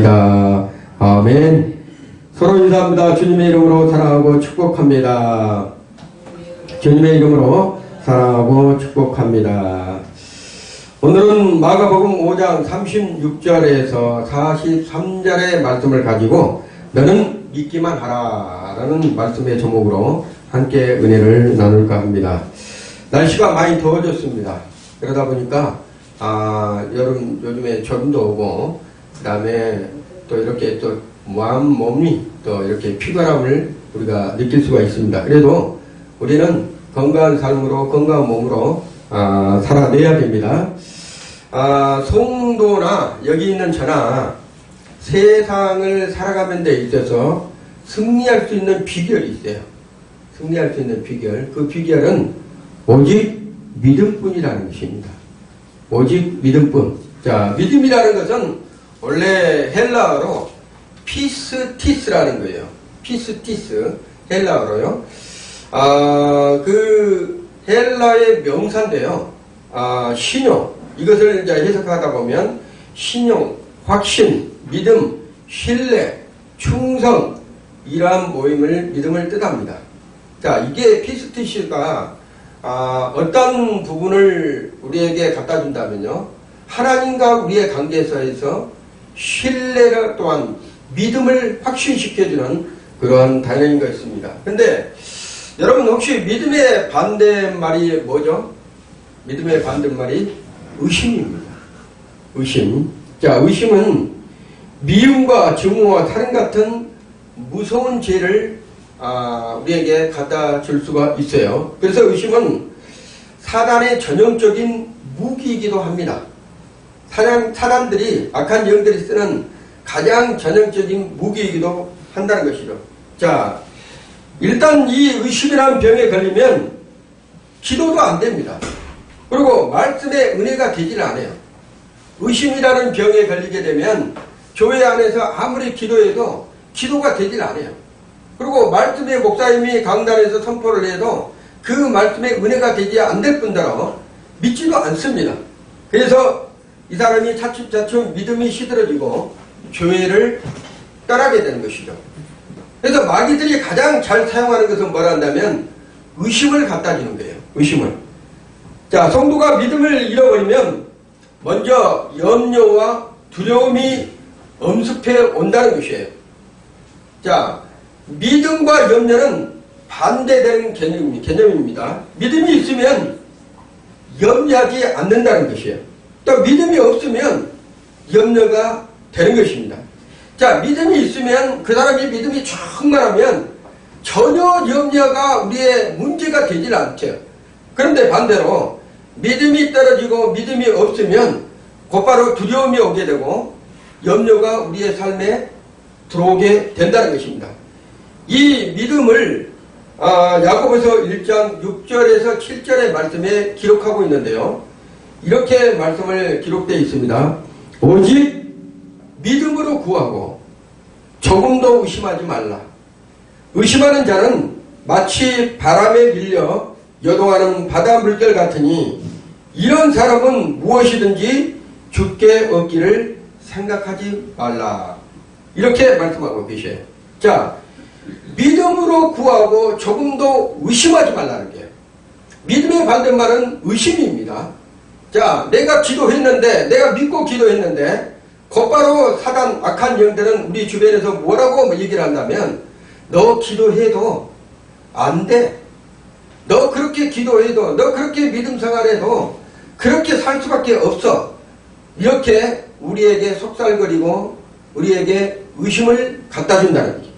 아멘. 서로 인사합니다. 주님의 이름으로 사랑하고 축복합니다. 주님의 이름으로 사랑하고 축복합니다. 오늘은 마가복음 5장 36절에서 43절의 말씀을 가지고 너는 믿기만 하라 라는 말씀의 제목으로 함께 은혜를 나눌까 합니다. 날씨가 많이 더워졌습니다. 그러다 보니까 요즘에 저름도 오고 그 다음에 또 이렇게 또 몸이 또 이렇게 피곤함을 우리가 느낄 수가 있습니다. 그래도 우리는 건강한 삶으로 건강한 몸으로 살아내야 됩니다. 성도나 여기 있는 저나 세상을 살아가는 데 있어서 승리할 수 있는 비결이 있어요. 승리할 수 있는 비결. 그 비결은 오직 믿음뿐이라는 것입니다. 오직 믿음뿐. 자, 믿음이라는 것은 원래 헬라어로 피스티스라는 거예요. 피스티스. 헬라어로요. 그 헬라의 명사인데요. 신용. 이것을 이제 해석하다 보면 신용, 확신, 믿음, 신뢰, 충성 이러한 믿음을 뜻합니다. 자, 이게 피스티스가 어떤 부분을 우리에게 갖다 준다면요. 하나님과 우리의 관계에서 신뢰를 또한 믿음을 확신시켜주는 그러한 단어인 것입니다. 근데 여러분 혹시 믿음의 반대말이 뭐죠? 믿음의 반대말이 의심입니다. 의심. 자, 의심은 미움과 증오와 살인 같은 무서운 죄를 우리에게 갖다 줄 수가 있어요. 그래서 의심은 사단의 전형적인 무기이기도 합니다. 사단들이, 악한 영들이 쓰는 가장 전형적인 무기이기도 한다는 것이죠. 자, 일단 이 의심이라는 병에 걸리면 기도도 안 됩니다. 그리고 말씀의 은혜가 되질 않아요. 의심이라는 병에 걸리게 되면 교회 안에서 아무리 기도해도 기도가 되질 않아요. 그리고 말씀의 목사님이 강단에서 선포를 해도 그 말씀의 은혜가 되지 않을 뿐더러 믿지도 않습니다. 그래서 이 사람이 차츰차츰 믿음이 시들어지고 교회를 떠나게 되는 것이죠. 그래서 마귀들이 가장 잘 사용하는 것은 뭐라 한다면 의심을 갖다 주는 거예요. 의심을. 자, 성도가 믿음을 잃어버리면 먼저 염려와 두려움이 엄습해 온다는 것이에요. 자, 믿음과 염려는 반대되는 개념입니다. 믿음이 있으면 염려하지 않는다는 것이에요. 또 믿음이 없으면 염려가 되는 것입니다. 자, 믿음이 있으면 그 사람이 믿음이 충만하면 전혀 염려가 우리의 문제가 되질 않죠. 그런데 반대로 믿음이 떨어지고 믿음이 없으면 곧바로 두려움이 오게 되고 염려가 우리의 삶에 들어오게 된다는 것입니다. 이 믿음을 야고보서 1장 6절에서 7절의 말씀에 기록하고 있는데요. 이렇게 말씀을 기록되어 있습니다. 오직 믿음으로 구하고 조금도 의심하지 말라. 의심하는 자는 마치 바람에 밀려 여동하는 바다 물결 같으니 이런 사람은 무엇이든지 주께 얻기를 생각하지 말라. 이렇게 말씀하고 계셔요. 자, 믿음으로 구하고 조금도 의심하지 말라는 게요. 믿음의 반대말은 의심입니다. 자, 내가 기도했는데, 내가 믿고 기도했는데 곧바로 사단 악한 영들은 우리 주변에서 뭐라고 얘기를 한다면 너 기도해도 안 돼. 너 그렇게 기도해도, 너 그렇게 믿음 생활해도 그렇게 살 수밖에 없어. 이렇게 우리에게 속살거리고 우리에게 의심을 갖다 준다는 거죠.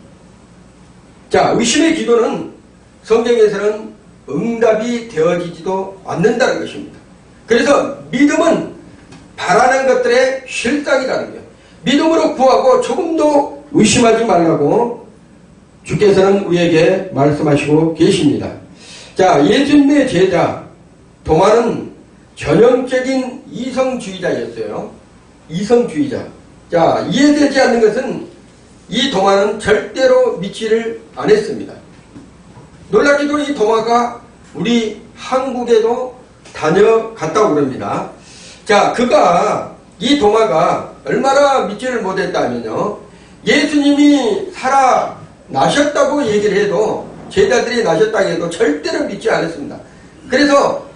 자, 의심의 기도는 성경에서는 응답이 되어지지도 않는다는 것입니다. 그래서 믿음은 바라는 것들의 실상이라는 거예요. 믿음으로 구하고 조금도 의심하지 말라고 주께서는 우리에게 말씀하시고 계십니다. 자, 예수님의 제자 도마는 전형적인 이성주의자였어요. 이성주의자. 자, 이해되지 않는 것은 이 도마는 절대로 믿지를 않았습니다. 놀랍게도 이 도마가 우리 한국에도 다녀갔다고 그럽니다. 자, 이 도마가 얼마나 믿지를 못했다면요. 예수님이 살아나셨다고 얘기를 해도, 제자들이 나셨다고 해도 절대로 믿지 않았습니다. 그래서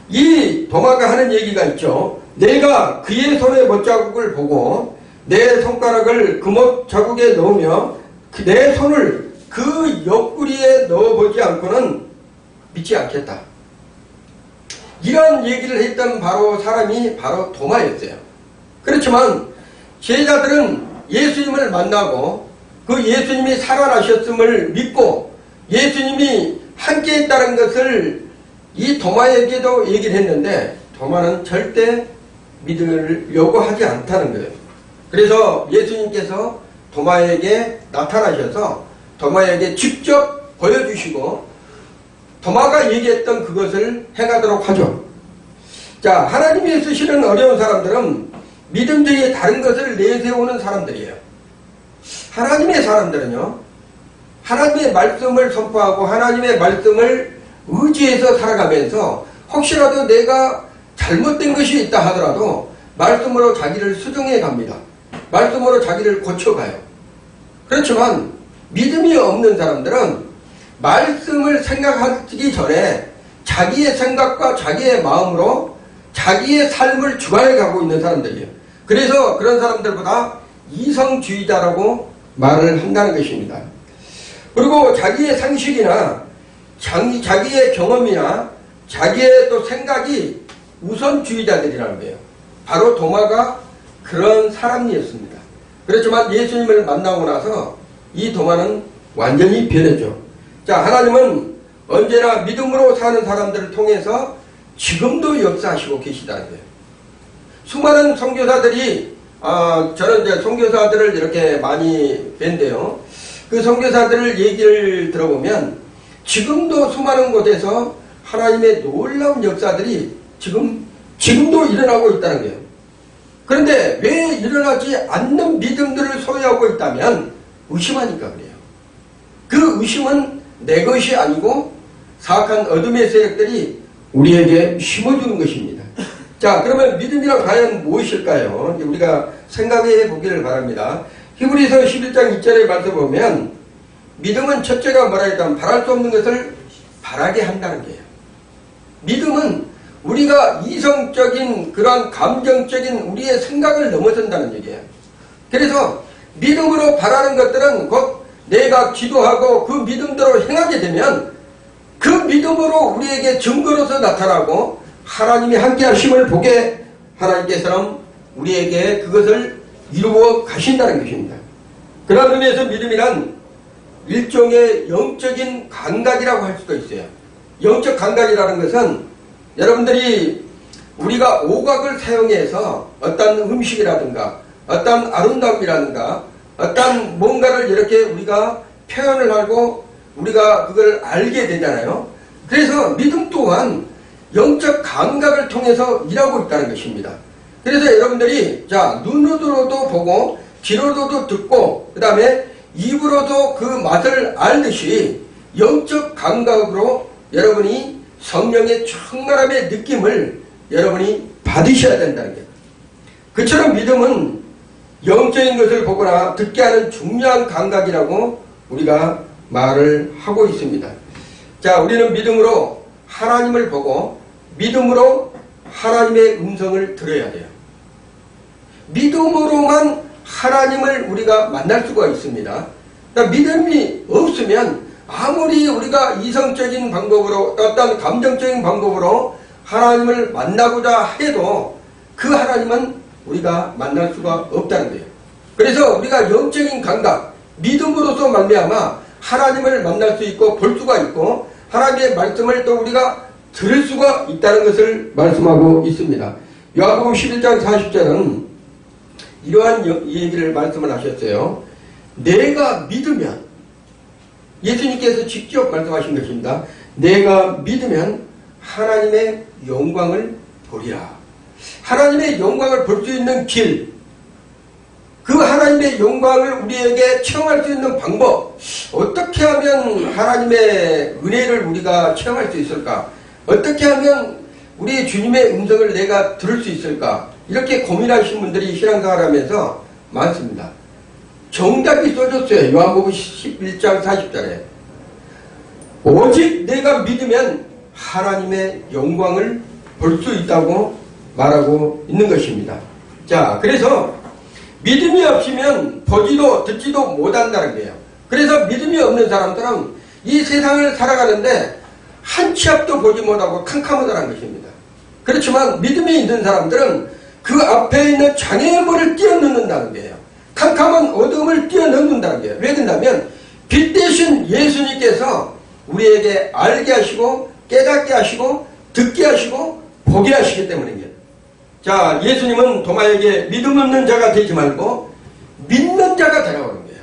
이 도마가 하는 얘기가 있죠. 내가 그의 손의 못자국을 보고 내 손가락을 그 못자국에 넣으며 내 손을 그 옆구리에 넣어보지 않고는 믿지 않겠다. 이런 얘기를 했던 사람이 바로 도마였어요. 그렇지만 제자들은 예수님을 만나고 그 예수님이 살아나셨음을 믿고 예수님이 함께 했다는 것을 이 도마에게도 얘기를 했는데 도마는 절대 믿으려고 하지 않다는 거예요. 그래서 예수님께서 도마에게 나타나셔서 도마에게 직접 보여주시고 도마가 얘기했던 그것을 행하도록 하죠. 자, 하나님이 쓰시는 어려운 사람들은 믿음적인 다른 것을 내세우는 사람들이에요. 하나님의 사람들은요, 하나님의 말씀을 선포하고 하나님의 말씀을 의지해서 살아가면서 혹시라도 내가 잘못된 것이 있다 하더라도 말씀으로 자기를 수정해 갑니다. 말씀으로 자기를 고쳐가요. 그렇지만 믿음이 없는 사람들은 말씀을 생각하기 전에 자기의 생각과 자기의 마음으로 자기의 삶을 주관해 가고 있는 사람들이에요. 그래서 그런 사람들보다 이성주의자라고 말을 한다는 것입니다. 그리고 자기의 상식이나 자기의 경험이나 자기의 또 생각이 우선주의자들이라는 거예요. 바로 도마가 그런 사람이었습니다. 그렇지만 예수님을 만나고 나서 이 도마는 완전히 변했죠. 자, 하나님은 언제나 믿음으로 사는 사람들을 통해서 지금도 역사하시고 계시다는 거예요. 수많은 선교사들이 저는 이제 선교사들을 이렇게 많이 뵌데요. 그 선교사들을 얘기를 들어보면 지금도 수많은 곳에서 하나님의 놀라운 역사들이 지금도 일어나고 있다는 거예요. 그런데 왜 일어나지 않는 믿음들을 소유하고 있다면 의심하니까 그래요. 그 의심은 내 것이 아니고 사악한 어둠의 세력들이 우리에게 심어주는 것입니다. 자, 그러면 믿음이란 과연 무엇일까요? 우리가 생각해 보기를 바랍니다. 히브리서 11장 2절의 말씀 보면 믿음은 첫째가 뭐라 했다면 바랄 수 없는 것을 바라게 한다는 거예요. 믿음은 우리가 이성적인 그런 감정적인 우리의 생각을 넘어선다는 얘기예요. 그래서 믿음으로 바라는 것들은 곧 내가 기도하고 그 믿음대로 행하게 되면 그 믿음으로 우리에게 증거로서 나타나고 하나님이 함께 하심을 보게 하나님께서는 우리에게 그것을 이루어 가신다는 것입니다. 그런 의미에서 믿음이란 일종의 영적인 감각이라고 할 수도 있어요. 영적 감각이라는 것은 여러분들이 우리가 오각을 사용해서 어떤 음식이라든가 어떤 아름다움이라든가 어떤 뭔가를 이렇게 우리가 표현을 하고 우리가 그걸 알게 되잖아요. 그래서 믿음 또한 영적 감각을 통해서 일하고 있다는 것입니다. 그래서 여러분들이 자, 눈으로도 보고 귀로도 듣고 그 다음에 입으로도 그 맛을 알듯이 영적 감각으로 여러분이 성령의 충만함의 느낌을 여러분이 받으셔야 된다는 거예요. 그처럼 믿음은 영적인 것을 보거나 듣게 하는 중요한 감각이라고 우리가 말을 하고 있습니다. 자, 우리는 믿음으로 하나님을 보고 믿음으로 하나님의 음성을 들어야 돼요. 믿음으로만 하나님을 우리가 만날 수가 있습니다. 그러니까 믿음이 없으면 아무리 우리가 이성적인 방법으로 어떤 감정적인 방법으로 하나님을 만나고자 해도 그 하나님은 우리가 만날 수가 없다는 거예요. 그래서 우리가 영적인 감각, 믿음으로서 말미암아 하나님을 만날 수 있고 볼 수가 있고 하나님의 말씀을 또 우리가 들을 수가 있다는 것을 말씀하고 있습니다. 요한복음 11장 40절은 이러한 얘기를 말씀을 하셨어요. 내가 믿으면, 예수님께서 직접 말씀하신 것입니다. 내가 믿으면 하나님의 영광을 보리라. 하나님의 영광을 볼 수 있는 길, 그 하나님의 영광을 우리에게 체험할 수 있는 방법, 어떻게 하면 하나님의 은혜를 우리가 체험할 수 있을까? 어떻게 하면 우리 주님의 음성을 내가 들을 수 있을까? 이렇게 고민하시는 분들이 신앙생활 하면서 많습니다. 정답이 써졌어요. 요한복음 11장 40절에. 오직 내가 믿으면 하나님의 영광을 볼 수 있다고 말하고 있는 것입니다. 자, 그래서 믿음이 없으면 보지도 듣지도 못한다는 거예요. 그래서 믿음이 없는 사람들은 이 세상을 살아가는데 한 치 앞도 보지 못하고 캄캄하다는 것입니다. 그렇지만 믿음이 있는 사람들은 그 앞에 있는 장애물을 뛰어넘는다는 거예요. 캄캄한 어둠을 뛰어넘는다는 거예요. 왜 그런다면 빛 대신 예수님께서 우리에게 알게 하시고 깨닫게 하시고 듣게 하시고 보게 하시기 때문입니다. 자, 예수님은 도마에게 믿음 없는 자가 되지 말고 믿는 자가 되라고 하는 거예요.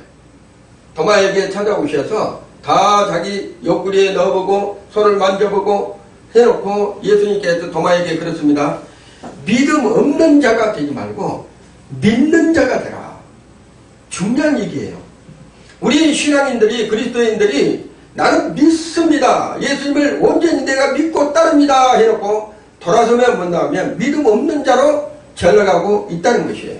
도마에게 찾아오셔서 다 자기 옆구리에 넣어보고 손을 만져보고 해놓고 예수님께서 도마에게 그렇습니다. 믿음 없는 자가 되지 말고 믿는 자가 되라. 중요한 얘기예요. 우리 신앙인들이, 그리스도인들이 나는 믿습니다. 예수님을 온전히 내가 믿고 따릅니다. 해놓고 돌아서면 뭔가 하면 믿음 없는 자로 전락하고 있다는 것이에요.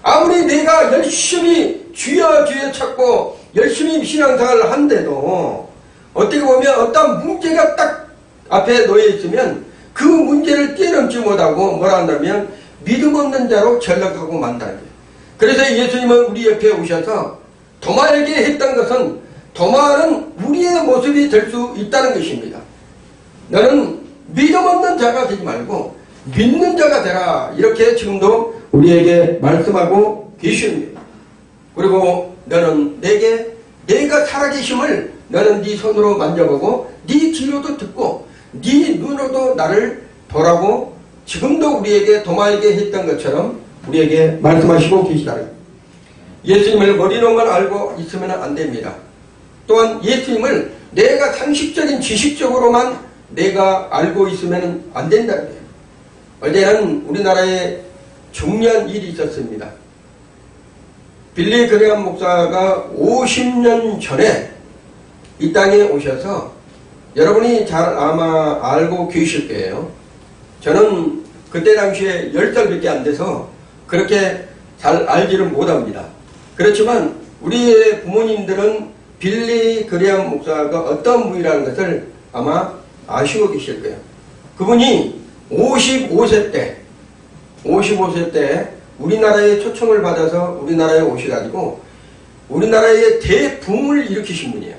아무리 내가 열심히 주여 주여 찾고 열심히 신앙생활을 한데도 어떻게 보면 어떤 문제가 딱 앞에 놓여 있으면 그 문제를 뛰어넘지 못하고 뭐라 한다면 믿음 없는 자로 전락하고 만다는 거예요. 그래서 예수님은 우리 옆에 오셔서 도마에게 했던 것은 도마는 우리의 모습이 될 수 있다는 것입니다. 너는 믿음 없는 자가 되지 말고 믿는 자가 되라. 이렇게 지금도 우리에게 말씀하고 계십니다. 그리고 너는 내가 살아계심을 너는 네 손으로 만져보고 네 귀로도 듣고 네 눈으로도 나를 보라고 지금도 우리에게 도마에게 했던 것처럼 우리에게 말씀하시고 계시다는 거예요. 예수님을 머리로만 알고 있으면 안 됩니다. 또한 예수님을 내가 상식적인 지식적으로만 내가 알고 있으면 안 된다는 거예요. 어제는 우리나라에 중요한 일이 있었습니다. 빌리 그레엄 목사가 50년 전에 이 땅에 오셔서 여러분이 잘 아마 알고 계실 거예요. 저는 그때 당시에 10살밖에 안 돼서 그렇게 잘 알지를 못합니다. 그렇지만 우리의 부모님들은 빌리 그레엄 목사가 어떤 분이라는 것을 아마 아시고 계실 거예요. 그분이 55세 때 우리나라의 초청을 받아서 우리나라에 오셔가지고 우리나라의 대붐을 일으키신 분이에요.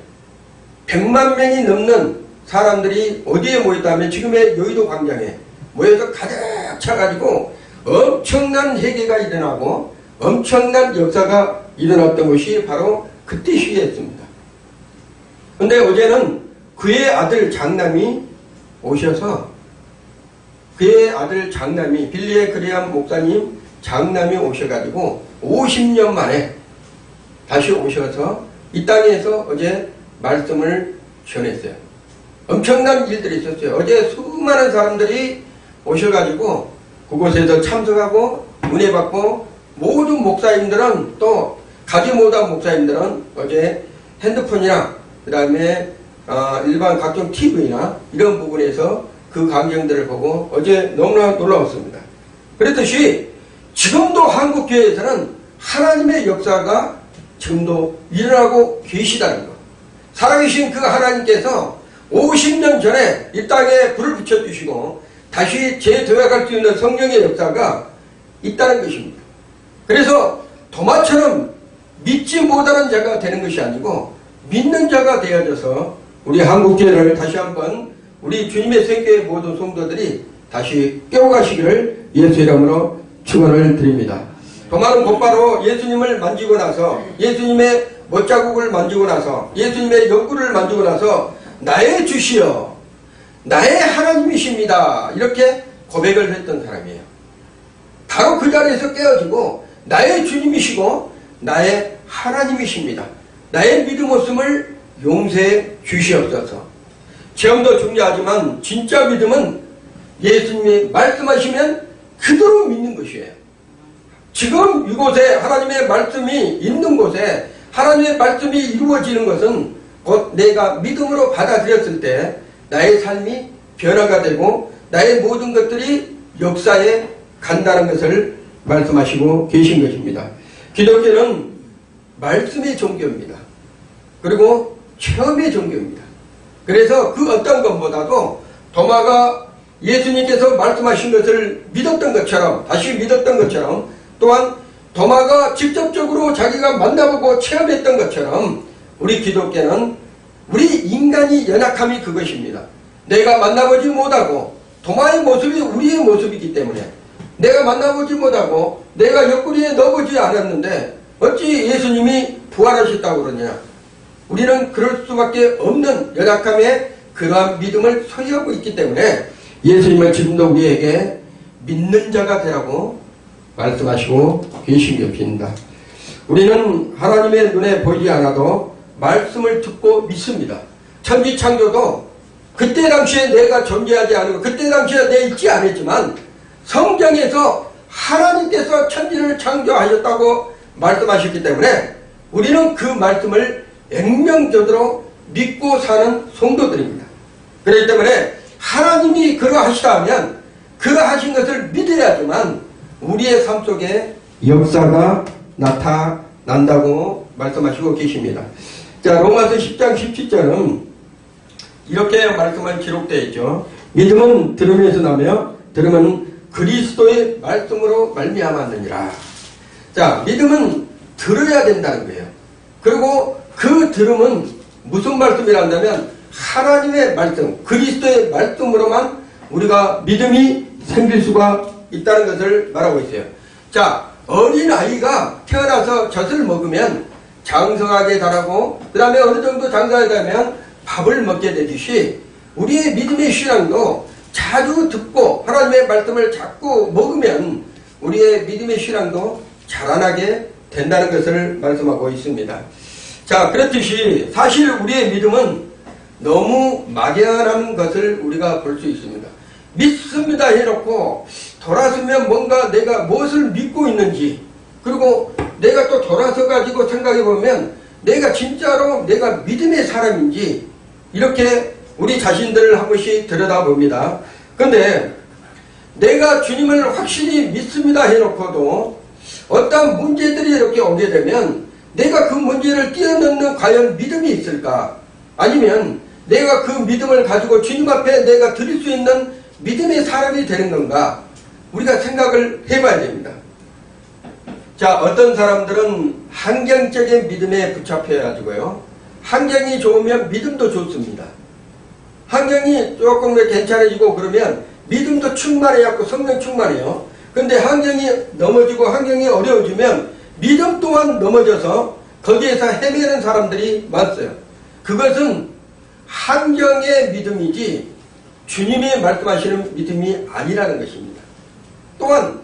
100만 명이 넘는 사람들이 어디에 모였다면 지금의 여의도 광장에 모여서 가득 차가지고 엄청난 회개가 일어나고 엄청난 역사가 일어났던 것이 바로 그때 시기였습니다. 그런데 어제는 그의 아들 장남이 오셔서 그의 아들 장남이 빌리 그레엄 목사님 장남이 오셔가지고 50년 만에 다시 오셔서 이 땅에서 어제 말씀을 전했어요. 엄청난 일들이 있었어요. 어제 수많은 사람들이 오셔가지고 그곳에서 참석하고 은혜 받고 모든 목사님들은 또 가지 못한 목사님들은 어제 핸드폰이나 그 다음에 일반 각종 TV나 이런 부분에서 그 광경들을 보고 어제 너무나 놀라웠습니다. 그랬듯이 지금도 한국교회에서는 하나님의 역사가 지금도 일어나고 계시다는 것. 살아계신 그 하나님께서 50년 전에 이 땅에 불을 붙여주시고 다시 재도약할 수 있는 성령의 역사가 있다는 것입니다. 그래서 도마처럼 믿지 못하는 자가 되는 것이 아니고 믿는 자가 되어져서 우리 한국교회를 다시 한번 우리 주님의 생교회 모든 성도들이 다시 깨워가시기를 예수 이름으로 축원을 드립니다. 도마는 곧바로 예수님을 만지고 나서 예수님의 못자국을 만지고 나서 예수님의 옆구리를 만지고 나서 나의 주시여 나의 하나님이십니다. 이렇게 고백을 했던 사람이에요. 바로 그 자리에서 깨어지고 나의 주님이시고 나의 하나님이십니다. 나의 믿음 없음을 용서해 주시옵소서. 체험도 중요하지만 진짜 믿음은 예수님이 말씀하시면 그대로 믿는 것이에요. 지금 이곳에 하나님의 말씀이 있는 곳에 하나님의 말씀이 이루어지는 것은 곧 내가 믿음으로 받아들였을 때 나의 삶이 변화가 되고 나의 모든 것들이 역사에 간다는 것을 말씀하시고 계신 것입니다. 기독교는 말씀의 종교입니다. 그리고 체험의 종교입니다. 그래서 그 어떤 것보다도 도마가 예수님께서 말씀하신 것을 믿었던 것처럼, 다시 믿었던 것처럼, 또한 도마가 직접적으로 자기가 만나보고 체험했던 것처럼 우리 기독교는 우리 인간이 연약함이 그것입니다. 내가 만나보지 못하고 도마의 모습이 우리의 모습이기 때문에 내가 만나보지 못하고 내가 옆구리에 넣어보지 않았는데 어찌 예수님이 부활하셨다고 그러냐. 우리는 그럴 수밖에 없는 연약함에 그러한 믿음을 소유하고 있기 때문에 예수님을 지금도 우리에게 믿는 자가 되라고 말씀하시고 계신 것입니다. 우리는 하나님의 눈에 보이지 않아도 말씀을 듣고 믿습니다. 천지창조도 그때 당시에 내가 존재하지 않고 그때 당시에 내가 있지 않았지만 성경에서 하나님께서 천지를 창조하셨다고 말씀하셨기 때문에 우리는 그 말씀을 액면적으로 믿고 사는 성도들입니다. 그렇기 때문에 하나님이 그러하시다면 그러하신 것을 믿어야지만 우리의 삶 속에 역사가 나타난다고 말씀하시고 계십니다. 자, 로마서 10장 17절은 이렇게 말씀을 기록되어 있죠. 믿음은 들음에서 나며 들음은 그리스도의 말씀으로 말미암았느니라. 자, 믿음은 들어야 된다는 거예요. 그리고 그 들음은 무슨 말씀이란다면 하나님의 말씀, 그리스도의 말씀으로만 우리가 믿음이 생길 수가 있다는 것을 말하고 있어요. 자, 어린아이가 태어나서 젖을 먹으면 장성하게 자라고 그 다음에 어느 정도 장성하게 되면 밥을 먹게 되듯이 우리의 믿음의 신앙도 자주 듣고 하나님의 말씀을 자꾸 먹으면 우리의 믿음의 신앙도 자라나게 된다는 것을 말씀하고 있습니다. 자, 그렇듯이 사실 우리의 믿음은 너무 막연한 것을 우리가 볼 수 있습니다. 믿습니다 해놓고 돌아서면 뭔가 내가 무엇을 믿고 있는지, 그리고 내가 또 돌아서 가지고 생각해 보면 내가 진짜로 내가 믿음의 사람인지 이렇게 우리 자신들을 한 번씩 들여다봅니다. 근데 내가 주님을 확실히 믿습니다 해놓고도 어떤 문제들이 이렇게 오게 되면 내가 그 문제를 뛰어넘는 과연 믿음이 있을까? 아니면 내가 그 믿음을 가지고 주님 앞에 내가 드릴 수 있는 믿음의 사람이 되는 건가? 우리가 생각을 해봐야 됩니다. 자, 어떤 사람들은 환경적인 믿음에 붙잡혀가지고요. 환경이 좋으면 믿음도 좋습니다. 환경이 조금 괜찮아지고 그러면 믿음도 충만해갖고 성령 충만해요. 근데 환경이 넘어지고 환경이 어려워지면 믿음 또한 넘어져서 거기에서 헤매는 사람들이 많았어요. 그것은 환경의 믿음이지 주님이 말씀하시는 믿음이 아니라는 것입니다. 또한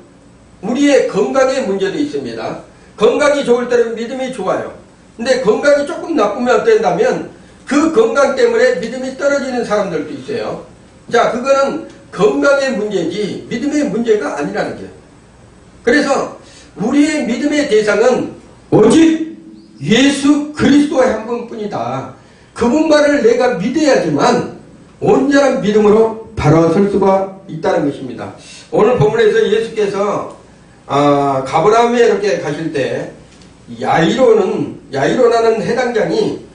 우리의 건강의 문제도 있습니다. 건강이 좋을 때는 믿음이 좋아요. 근데 건강이 조금 나쁘면 어된다면 그 건강 때문에 믿음이 떨어지는 사람들도 있어요. 자, 그거는 건강의 문제지 믿음의 문제가 아니라는 거예요. 그래서 우리의 믿음의 대상은 오직 예수 그리스도의 한 분뿐이다. 그분만을 내가 믿어야지만 온전한 믿음으로 바로 설 수가 있다는 것입니다. 오늘 본문에서 예수께서 가버나움에 이렇게 가실 때 야이로라는 해당장이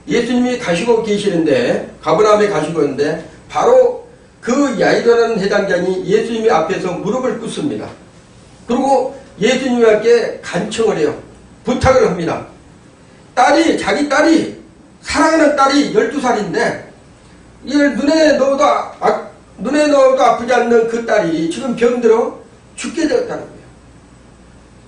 예수님이 가시고 계시는데 가버나움에 가시고 있는데 바로 그 야이로라는 해당장이 예수님이 앞에서 무릎을 꿇습니다. 그리고 예수님께 간청을 해요. 부탁을 합니다. 자기 딸이 사랑하는 딸이 12살인데 이걸 눈에 넣어도 아프지 않는 그 딸이 지금 병들어 죽게 되었다는 거예요.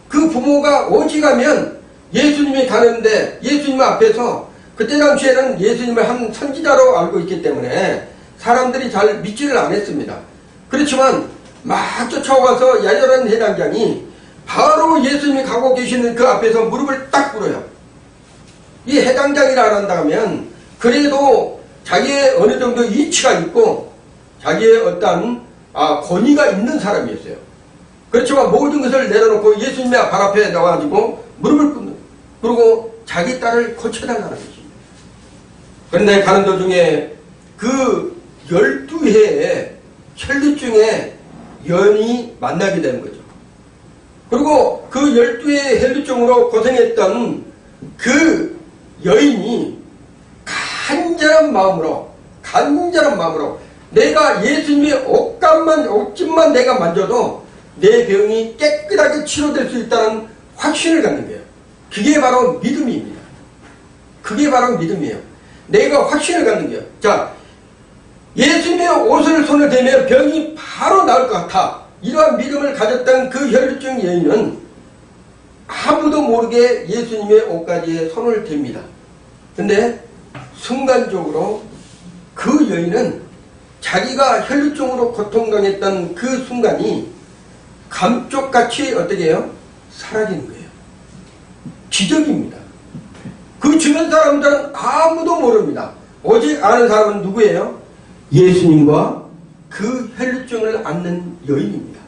그 부모가 오직하면 예수님이 가는데 예수님 앞에서 그때 당시에는 예수님을 한 선지자로 알고 있기 때문에 사람들이 잘 믿지를 않았습니다. 그렇지만 막 쫓아와서 야이로라는 해당장이 바로 예수님이 가고 계시는 그 앞에서 무릎을 딱 꿇어요. 이 해당장이라 한다면 그래도 자기의 어느 정도 이치가 있고 자기의 어떤 권위가 있는 사람이었어요. 그렇지만 모든 것을 내려놓고 예수님의 발 앞에 나와가지고 무릎을 꿇는, 그리고 자기 딸을 고쳐달라는 것입니다. 그런데 가는 도중에 그 12해의 혈류 중에 연이 만나게 되는 거죠. 그리고 그 12의 혈류증으로 고생했던 그 여인이 간절한 마음으로 내가 예수님의 옷집만 내가 만져도 내 병이 깨끗하게 치료될 수 있다는 확신을 갖는 거예요. 그게 바로 믿음입니다. 그게 바로 믿음이에요. 내가 확신을 갖는 거예요. 자, 예수님의 옷을 손을 대면 병이 바로 나을 것 같아. 이러한 믿음을 가졌던 그 혈류증 여인은 아무도 모르게 예수님의 옷가지에 손을 댑니다. 근데 순간적으로 그 여인은 자기가 혈류증으로 고통당했던 그 순간이 감쪽같이 어떻게 해요? 사라지는 거예요. 기적입니다. 그 주변 사람들은 아무도 모릅니다. 오직 아는 사람은 누구예요? 예수님과 그 혈류증을 앓는 여인입니다.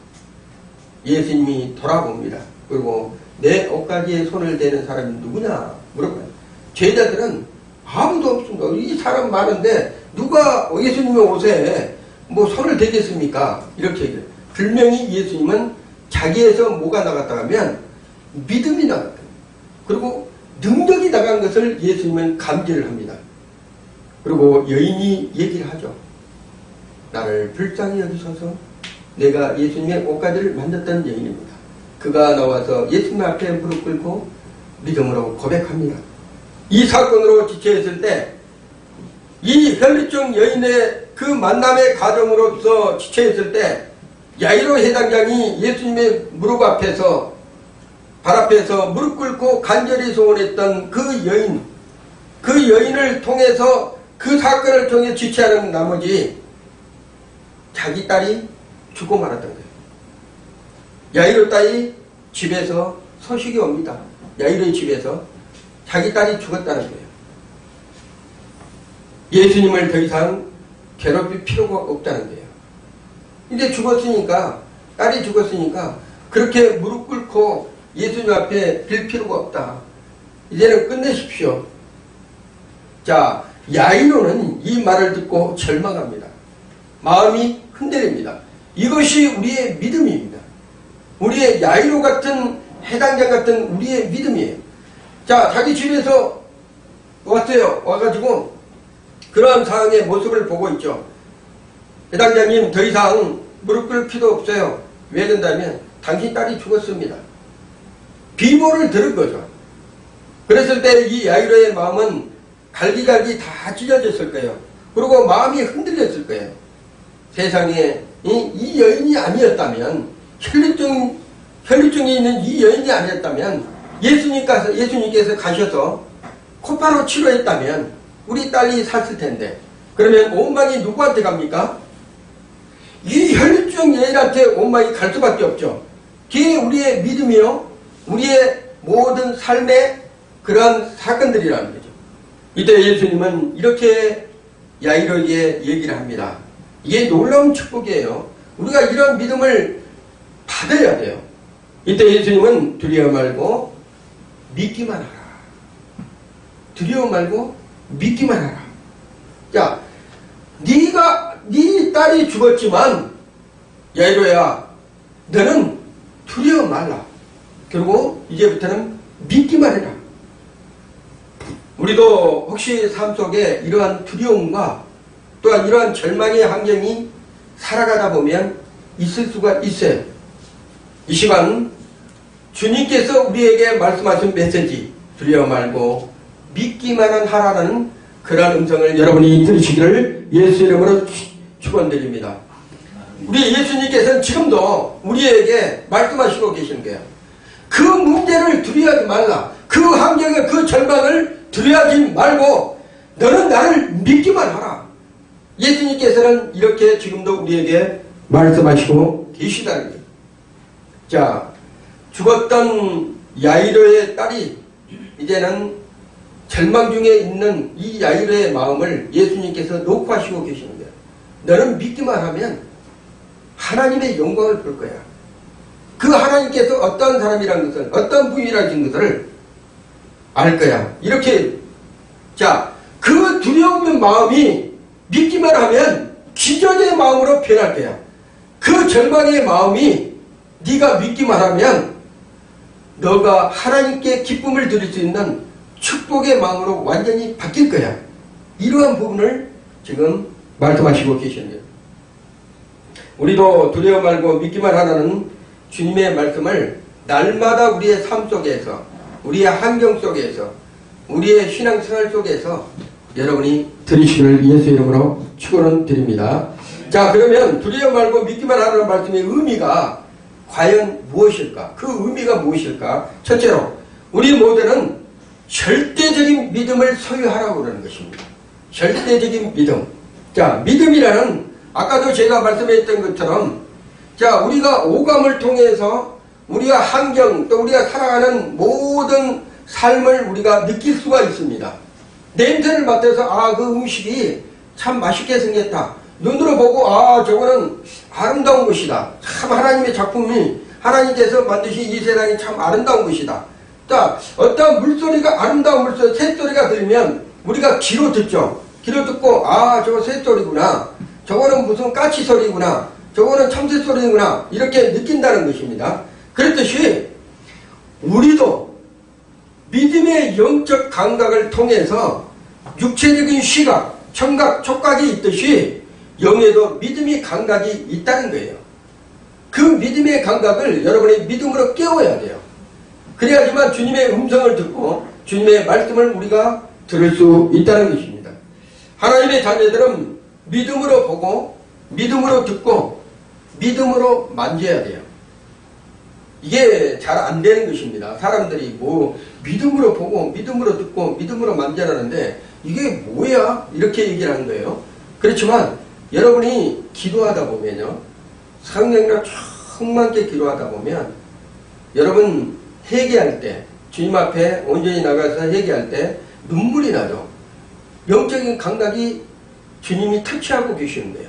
예수님이 돌아봅니다. 그리고 내 옷가지에 손을 대는 사람이 누구냐 물어봐요. 제자들은 아무도 없습니다. 이 사람 많은데 누가 예수님의 옷에 뭐 손을 대겠습니까? 이렇게 얘기해요. 분명히 예수님은 자기에서 뭐가 나갔다 하면 믿음이 나갔다. 그리고 능력이 나간 것을 예수님은 감지를 합니다. 그리고 여인이 얘기를 하죠. 나를 불쌍히 여기셔서 내가 예수님의 옷가지를 만졌던 여인입니다. 그가 나와서 예수님 앞에 무릎 꿇고 믿음으로 고백합니다. 이 사건으로 지체했을 때 이 혈류증 여인의 그 만남의 과정으로서 지체했을 때 야이로 회당장이 예수님의 무릎 앞에서 발 앞에서 무릎 꿇고 간절히 소원했던 그 여인을 통해서 그 사건을 통해 지체하는 나머지 자기 딸이 죽고 말았던 거예요. 야이로 딸이 집에서 소식이 옵니다. 야이로의 집에서 자기 딸이 죽었다는 거예요. 예수님을 더 이상 괴롭힐 필요가 없다는 거예요. 근데 딸이 죽었으니까 그렇게 무릎 꿇고 예수님 앞에 빌 필요가 없다. 이제는 끝내십시오. 자, 야이로는 이 말을 듣고 절망합니다. 마음이 흔들립니다. 이것이 우리의 믿음입니다. 우리의 야이로 같은 해당장 같은 우리의 믿음이에요. 자, 자기 집에서 왔어요. 와가지고 그러한 상황의 모습을 보고 있죠. 해당장님 더 이상 무릎 꿇을 필요 없어요. 왜 그런다면 당신 딸이 죽었습니다. 비모를 들은 거죠. 그랬을 때 이 야이로의 마음은 갈기갈기 다 찢어졌을 거예요. 그리고 마음이 흔들렸을 거예요. 세상에 이 여인이 아니었다면 혈류증이 있는 이 여인이 아니었다면 예수님께서 가셔서 코파로 치료했다면 우리 딸이 샀을 텐데 그러면 원망이 누구한테 갑니까? 이 혈류증 여인한테 원망이 갈 수밖에 없죠. 그게 우리의 믿음이요. 우리의 모든 삶의 그런 사건들이라는 거죠. 이때 예수님은 이렇게 야이로에게 얘기를 합니다. 이게 놀라운 축복이에요. 우리가 이런 믿음을 받아야 돼요. 이때 예수님은 두려워 말고 믿기만 하라. 두려워 말고 믿기만 하라. 자, 네 딸이 죽었지만 야이로야, 너는 두려워 말라. 그리고 이제부터는 믿기만 해라. 우리도 혹시 삶 속에 이러한 두려움과 또한 이러한 절망의 환경이 살아가다 보면 있을 수가 있어요. 이 시간 주님께서 우리에게 말씀하신 메시지, 두려워 말고 믿기만 하라는 그러한 음성을 여러분이 들으시기를 예수 이름으로 축원드립니다. 우리 예수님께서는 지금도 우리에게 말씀하시고 계시는 거예요. 그 문제를 두려워하지 말라. 그 환경에 그 절망을 두려워하지 말고 너는 나를 믿기만 하라. 예수님께서는 이렇게 지금도 우리에게 말씀하시고 계시다는 거예요. 자, 죽었던 야이로의 딸이 이제는 절망 중에 있는 이 야이로의 마음을 예수님께서 녹화하시고 계시는 거예요. 너는 믿기만 하면 하나님의 영광을 볼 거야. 그 하나님께서 어떤 사람이라는 것을, 어떤 분이라는 것을 알 거야. 이렇게, 자, 그 두려움의 마음이 믿기만 하면 기적의 마음으로 변할 거야. 그 절망의 마음이 네가 믿기만 하면 너가 하나님께 기쁨을 드릴 수 있는 축복의 마음으로 완전히 바뀔 거야. 이러한 부분을 지금 말씀하시고 계십니다. 우리도 두려워 말고 믿기만 하라는 주님의 말씀을 날마다 우리의 삶 속에서, 우리의 환경 속에서, 우리의 신앙생활 속에서 여러분이 들으시기를 예수 이름으로 축원을 드립니다. 자, 그러면 두려워 말고 믿기만 하라는 말씀의 의미가 과연 무엇일까? 그 의미가 무엇일까? 첫째로 우리 모두는 절대적인 믿음을 소유하라고 그러는 것입니다. 절대적인 믿음. 자, 믿음이라는 아까도 제가 말씀했던 것처럼 자, 우리가 오감을 통해서 우리가 환경 또 우리가 살아가는 모든 삶을 우리가 느낄 수가 있습니다. 냄새를 맡아서 아, 그 음식이 참 맛있게 생겼다. 눈으로 보고 아, 저거는 아름다운 것이다. 참 하나님의 작품이 하나님께서 만드신 이 세상이 참 아름다운 것이다. 자, 어떤 물소리가 아름다운 물소리, 새소리가 들리면 우리가 귀로 듣죠. 귀로 듣고 아, 저거 새소리구나. 저거는 무슨 까치 소리구나. 저거는 참새 소리구나. 이렇게 느낀다는 것입니다. 그렇듯이 우리도 믿음의 영적 감각을 통해서 육체적인 시각, 청각, 촉각이 있듯이 영에도 믿음의 감각이 있다는 거예요. 그 믿음의 감각을 여러분이 믿음으로 깨워야 돼요. 그래야지만 주님의 음성을 듣고 주님의 말씀을 우리가 들을 수 있다는 것입니다. 하나님의 자녀들은 믿음으로 보고 믿음으로 듣고 믿음으로 만져야 돼요. 이게 잘 안 되는 것입니다. 사람들이 뭐 믿음으로 보고 믿음으로 듣고 믿음으로 만져라는데 이게 뭐야? 이렇게 얘기를 하는 거예요. 그렇지만 여러분이 기도하다 보면요, 성령이랑 충만하게 기도하다 보면 여러분 회개할 때, 주님 앞에 온전히 나가서 회개할 때 눈물이 나죠. 영적인 감각이 주님이 터치하고 계시는 거예요.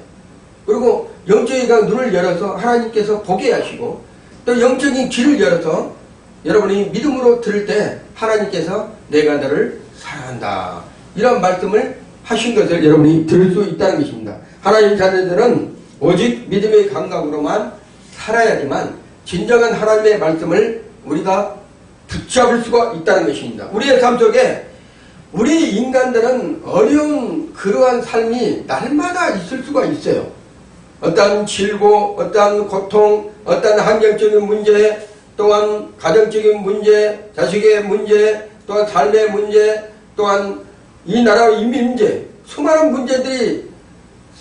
그리고 영적인 눈을 열어서 하나님께서 보게 하시고 또 영적인 귀를 열어서 여러분이 믿음으로 들을 때 하나님께서 내가 너를 사랑한다. 이런 말씀을 하신 것을 여러분이 들을 수 있다는 것입니다. 하나님 자녀들은 오직 믿음의 감각으로만 살아야지만 진정한 하나님의 말씀을 우리가 붙잡을 수가 있다는 것입니다. 우리의 삶 속에 우리 인간들은 어려운 그러한 삶이 날마다 있을 수가 있어요. 어떤 질고, 어떤 고통, 어떤 환경적인 문제, 또한 가정적인 문제, 자식의 문제, 또한 삶의 문제, 또한 이 나라의 인민 문제, 수많은 문제들이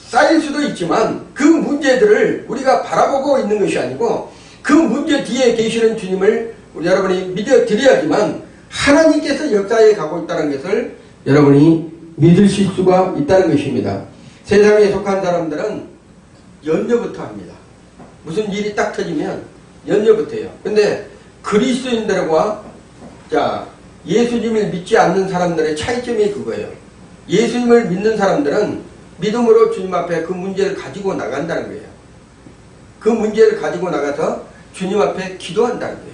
쌓일 수도 있지만 그 문제들을 우리가 바라보고 있는 것이 아니고 그 문제 뒤에 계시는 주님을 여러분이 믿어드려야지만 하나님께서 역사에 가고 있다는 것을 여러분이 믿으실 수가 있다는 것입니다. 세상에 속한 사람들은 염려부터 합니다. 무슨 일이 딱 터지면 염려부터 해요. 근데 그리스도인들과 자, 예수님을 믿지 않는 사람들의 차이점이 그거예요. 예수님을 믿는 사람들은 믿음으로 주님 앞에 그 문제를 가지고 나간다는 거예요. 그 문제를 가지고 나가서 주님 앞에 기도한다는 거예요.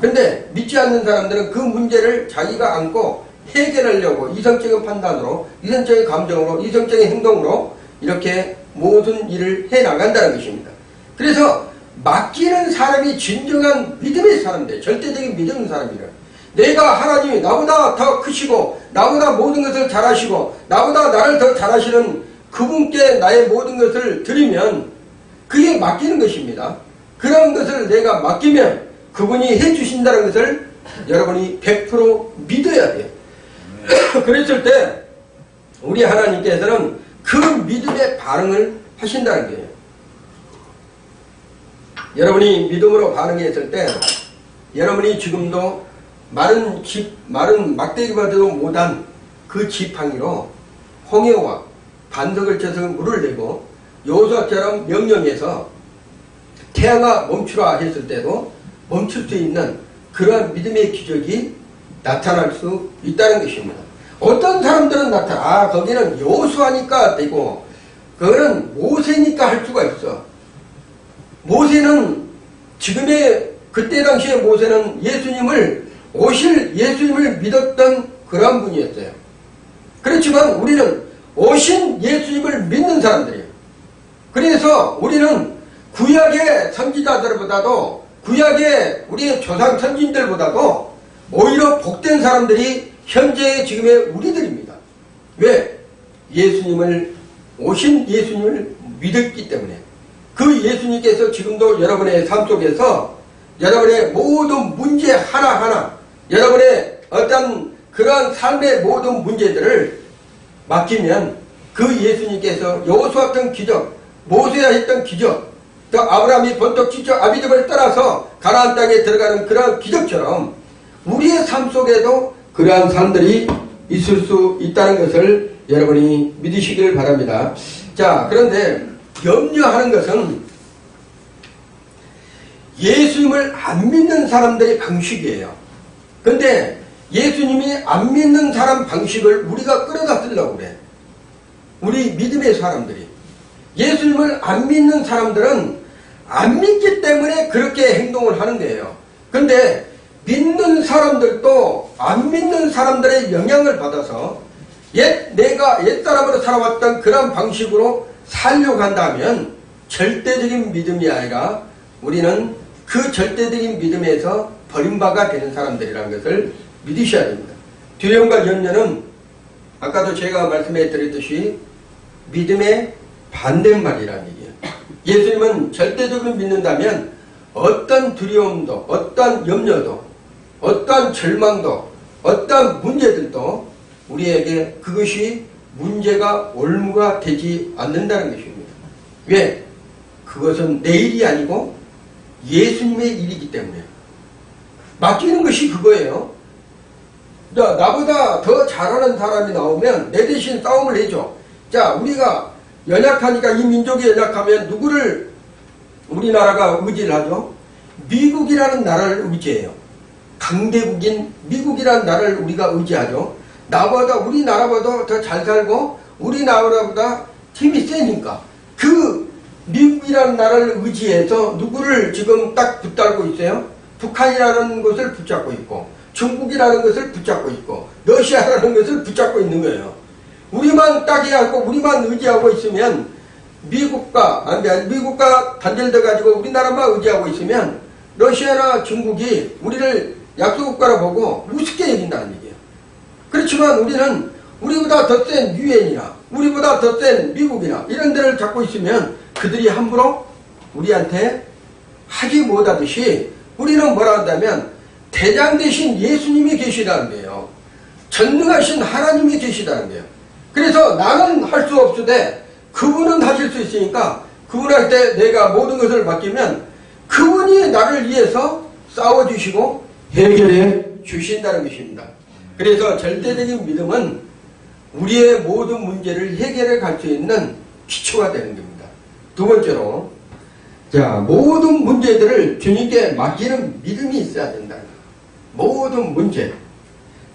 근데 믿지 않는 사람들은 그 문제를 자기가 안고 해결하려고 이성적인 판단으로, 이성적인 감정으로, 이성적인 행동으로 이렇게 모든 일을 해나간다는 것입니다. 그래서 맡기는 사람이 진정한 믿음의 사람들, 절대적인 믿음의 사람이라. 내가 하나님이 나보다 더 크시고 나보다 모든 것을 잘하시고 나보다 나를 더 잘하시는 그분께 나의 모든 것을 드리면 그게 맡기는 것입니다. 그런 것을 내가 맡기면 그분이 해주신다는 것을 여러분이 100% 믿어야 돼요. 그랬을 때 우리 하나님께서는 그 믿음의 반응을 하신다는 거예요. 여러분이 믿음으로 반응했을 때 여러분이 지금도 마른 막대기보다도 못한 그 지팡이로 홍해와 반석을 쳐서 물을 내고 여호수아처럼 명령해서 태양아 멈추라 했을 때도 멈출 수 있는 그러한 믿음의 기적이 나타날 수 있다는 것입니다. 어떤 사람들은 거기는 여호수아니까 되고 그거는 모세니까 할 수가 있어. 모세는 그때 당시에 모세는 오실 예수님을 믿었던 그런 분이었어요. 그렇지만 우리는 오신 예수님을 믿는 사람들이에요. 그래서 우리는 구약의 선지자들보다도 구약의 우리의 조상 선진들보다도 오히려 복된 사람들이 현재의 지금의 우리들입니다. 왜? 오신 예수님을 믿었기 때문에. 그 예수님께서 지금도 여러분의 삶 속에서 여러분의 모든 문제 하나하나, 여러분의 어떤 그러한 삶의 모든 문제들을 맡기면 그 예수님께서 여호수아 했던 기적, 모세가 했던 기적, 또 아브라함이 번쩍 지쳐 아비집을 떠나서 가나안 땅에 들어가는 그러한 기적처럼 우리의 삶 속에도 그러한 삶들이 있을 수 있다는 것을 여러분이 믿으시길 바랍니다. 자, 그런데 염려하는 것은 예수님을 안 믿는 사람들의 방식이에요. 근데 예수님이 안 믿는 사람 방식을 우리가 끌어다 쓰려고 그래. 우리 믿음의 사람들이. 예수님을 안 믿는 사람들은 안 믿기 때문에 그렇게 행동을 하는 거예요. 근데 믿는 사람들도 안 믿는 사람들의 영향을 받아서 내가 옛사람으로 살아왔던 그런 방식으로 살려고 한다면 절대적인 믿음이 아니라 우리는 그 절대적인 믿음에서 버림받아 되는 사람들이라는 것을 믿으셔야 됩니다. 두려움과 염려는 아까도 제가 말씀해 드렸듯이 믿음의 반대말이라는 얘기예요. 예수님은 절대적으로 믿는다면 어떤 두려움도, 어떤 염려도, 어떤 절망도, 어떤 문제들도 우리에게 그것이 문제가 올무가 되지 않는다는 것입니다. 왜? 그것은 내 일이 아니고 예수님의 일이기 때문에. 맡기는 것이 그거예요. 나보다 더 잘하는 사람이 나오면 내 대신 싸움을 해줘. 자, 우리가 연약하니까, 이 민족이 연약하면 누구를 우리나라가 의지를 하죠? 미국이라는 나라를 의지해요. 강대국인 미국이라는 나라를 우리가 의지하죠. 우리나라보다 더 잘 살고 우리나라보다 힘이 세니까 그 미국이라는 나라를 의지해서 누구를 지금 딱 붙들고 있어요? 북한이라는 것을 붙잡고 있고 중국이라는 것을 붙잡고 있고 러시아라는 것을 붙잡고 있는 거예요. 우리만 따기하고 우리만 의지하고 있으면 미국과 단절돼 가지고 우리나라만 의지하고 있으면 러시아나 중국이 우리를 약소국가로 보고 우습게 여긴다는 얘기예요. 그렇지만 우리는 우리보다 더 센 유엔이나 우리보다 더 센 미국이나 이런 데를 잡고 있으면 그들이 함부로 우리한테 하지 못하듯이 우리는 뭐라 한다면 대장 대신 예수님이 계시다는 거예요. 전능하신 하나님이 계시다는 거예요. 그래서 나는 할 수 없으되 그분은 하실 수 있으니까 그분한테 내가 모든 것을 맡기면 그분이 나를 위해서 싸워주시고 해결해 주신다는 것입니다. 그래서 절대적인 믿음은 우리의 모든 문제를 해결해 갈 수 있는 기초가 되는 겁니다. 두 번째로, 자, 모든 문제들을 주님께 맡기는 믿음이 있어야 된다. 모든 문제.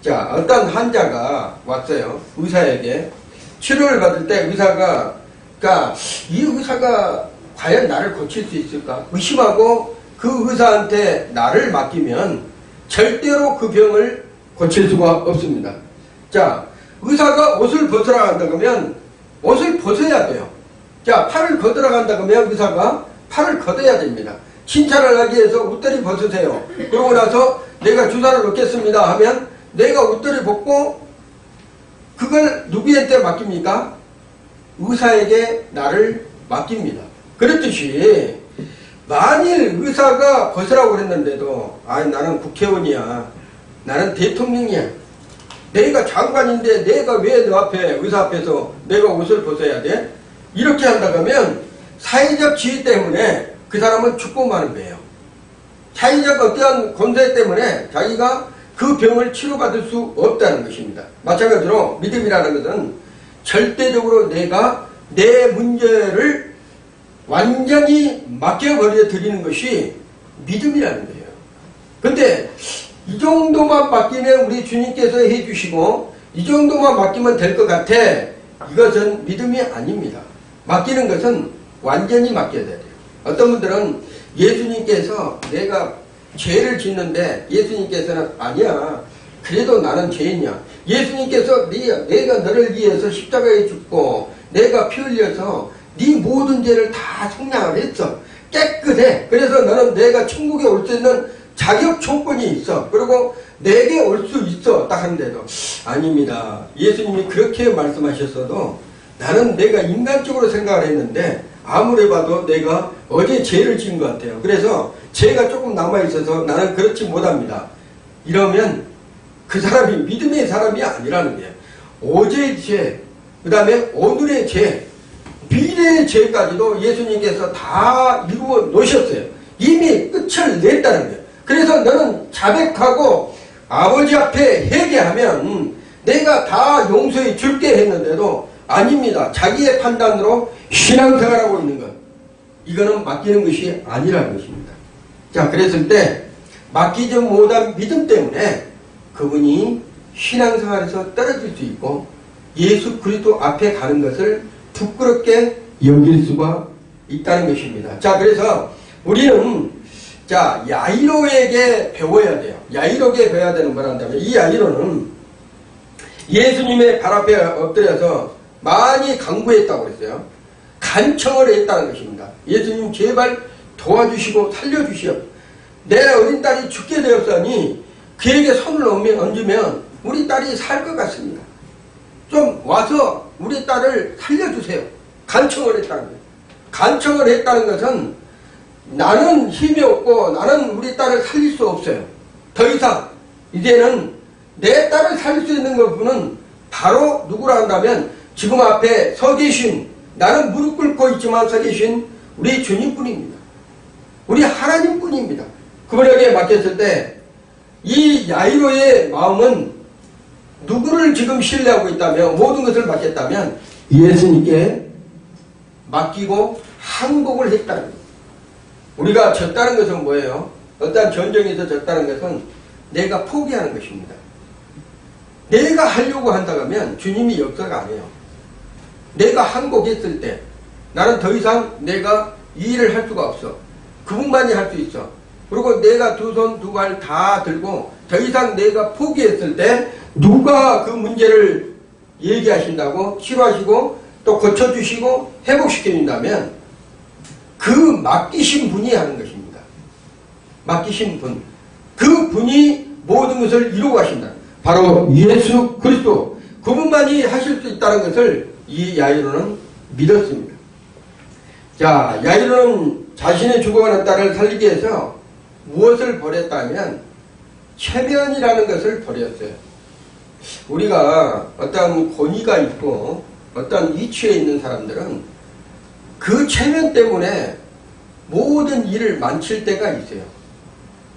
자, 어떤 환자가 왔어요. 의사에게. 치료를 받을 때 의사가, 그러니까 이 의사가 과연 나를 고칠 수 있을까? 의심하고 그 의사한테 나를 맡기면 절대로 그 병을 고칠 수가 없습니다. 자, 의사가 옷을 벗으라 한다 그러면 옷을 벗어야 돼요. 자, 팔을 걷으라 한다 그러면 의사가 팔을 걷어야 됩니다. 칭찬을 하기 위해서 옷다리 벗으세요. 그러고 나서 내가 주사를 놓겠습니다 하면 내가 옷다리 벗고 그걸 누구한테 맡깁니까? 의사에게 나를 맡깁니다. 그렇듯이 만일 의사가 벗으라고 했는데도 나는 국회의원이야, 나는 대통령이야, 내가 장관인데 내가 왜 너 앞에 의사 앞에서 내가 옷을 벗어야 돼? 이렇게 한다고 하면 사회적 지위 때문에 그 사람은 죽고 마는 거예요. 사회적 어떠한 권세 때문에 자기가 그 병을 치료받을 수 없다는 것입니다. 마찬가지로 믿음이라는 것은 절대적으로 내가 내 문제를 완전히 맡겨버려 드리는 것이 믿음이라는 거예요. 근데 이 정도만 맡기면 우리 주님께서 해주시고 이 정도만 맡기면 될 것 같아. 이것은 믿음이 아닙니다. 맡기는 것은 완전히 맡겨야 돼요. 어떤 분들은 예수님께서 내가 죄를 짓는데 예수님께서는 아니야, 그래도 나는 죄인이야. 예수님께서 내가 너를 위해서 십자가에 죽고 내가 피 흘려서 네 모든 죄를 다 속량을 했어. 깨끗해. 그래서 너는 내가 천국에 올 수 있는 자격 조건이 있어. 그리고 내게 올 수 있어. 딱 하는데도 아닙니다. 예수님이 그렇게 말씀하셨어도 나는 내가 인간적으로 생각을 했는데 아무리 봐도 내가 어제 죄를 지은 것 같아요. 그래서 죄가 조금 남아있어서 나는 그렇지 못합니다. 이러면 그 사람이 믿음의 사람이 아니라는 거예요. 어제의 죄, 그 다음에 오늘의 죄, 미래의 죄까지도 예수님께서 다 이루어 놓으셨어요. 이미 끝을 냈다는 거예요. 그래서 너는 자백하고 아버지 앞에 회개하면 내가 다 용서해 줄게 했는데도 아닙니다. 자기의 판단으로 신앙생활하고 있는 것. 이거는 맡기는 것이 아니라는 것입니다. 자, 그랬을 때 맡기지 못한 믿음 때문에 그분이 신앙생활에서 떨어질 수 있고 예수 그리스도 앞에 가는 것을 부끄럽게 여길 수가 있다는 것입니다. 자, 그래서 우리는 자, 야이로에게 배워야 돼요. 야이로에게 배워야 되는 거란다면 이 야이로는 예수님의 발 앞에 엎드려서 많이 간구했다고 그랬어요. 간청을 했다는 것입니다. 예수님 제발 도와주시고 살려주시오. 내 어린 딸이 죽게 되었으니 그에게 손을 얹으면 우리 딸이 살 것 같습니다. 좀 와서 우리 딸을 살려주세요. 간청을 했다는 거예요. 간청을 했다는 것은 나는 힘이 없고 나는 우리 딸을 살릴 수 없어요. 더 이상 이제는 내 딸을 살릴 수 있는 것은 바로 누구라 한다면 지금 앞에 서 계신, 나는 무릎 꿇고 있지만 서 계신 우리 주님뿐입니다. 우리 하나님뿐입니다. 그분에게 맡겼을 때 이 야이로의 마음은 누구를 지금 신뢰하고 있다면, 모든 것을 맡겼다면 예수님께 맡기고 항복을 했다는 거예요. 우리가 졌다는 것은 뭐예요? 어떤 전쟁에서 졌다는 것은 내가 포기하는 것입니다. 내가 하려고 한다면 주님이 역사가 아니에요. 내가 항복했을 때 나는 더 이상 내가 이 일을 할 수가 없어. 그분만이 할 수 있어. 그리고 내가 두 손 두 발 다 들고 더 이상 내가 포기했을 때 누가 그 문제를 얘기하신다고 치료하시고 또 고쳐주시고 회복시켜준다면 그 맡기신 분이 하는 것입니다. 맡기신 분. 그 분이 모든 것을 이루고 가신다. 바로 예수 그리스도. 그분만이 하실 수 있다는 것을 이 야이로는 믿었습니다. 자, 야이로는 자신의 죽어가는 딸을 살리기 위해서 무엇을 버렸다면 체면이라는 것을 버렸어요. 우리가 어떤 권위가 있고 어떤 위치에 있는 사람들은 그 체면 때문에 모든 일을 망칠 때가 있어요.